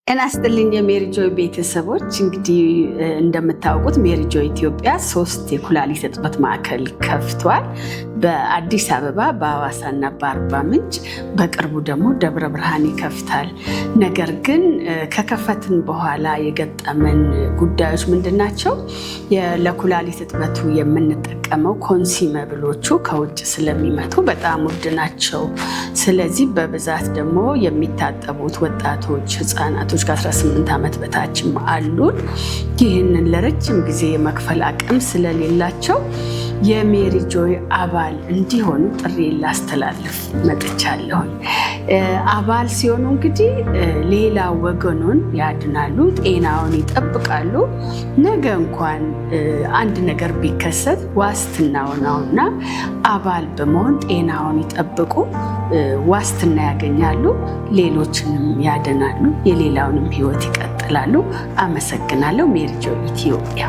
ጤና ይስጥልኝ የሜሪ ጆይ ቤተሰቦች። እንግዲህ እንደምታውቁት ሜሪ ጆይ ኢትዮጵያ 3 የኩላሊት እጥበት ማዕከል ከፍቷል። በአዲስ አበባ፣ በሐዋሳና በአርባ ምንጭ፣ በቅርቡ ደግሞ ደብረ ብርሃን ይከፍታል። ነገር ግን ከከፈትን በኋላ የገጠመን ጉዳዮች ምንድናቸው? ለኩላሊት እጥበቱ የምንጠቀመው ኮንሲመብሎቹ ከውጭ ስለሚመጡ በጣም ውድ ናቸው። ስለዚህ በብዛት ደግሞ የሚታጠቡት ወጣቶች፣ ህፃናቶች ከ18 ዓመት በታችም አሉን። ይህንን ለረጅም ጊዜ የመክፈል አቅም ስለሌላቸው የሜሪ ጆይ አባል እንዲሆኑ ጥሪ ላስተላልፍ መጥቻለሁኝ። አባል ሲሆኑ እንግዲህ ሌላ ወገኑን ያድናሉ፣ ጤናውን ይጠብቃሉ። ነገ እንኳን አንድ ነገር ቢከሰት ዋስትናው ነውና አባል በመሆን ጤናውን ይጠብቁ፣ ዋስትና ያገኛሉ፣ ሌሎችንም ያድናሉ፣ የሌላውንም ህይወት ይቀጥላሉ። አመሰግናለሁ። ሜሪ ጆይ ኢትዮጵያ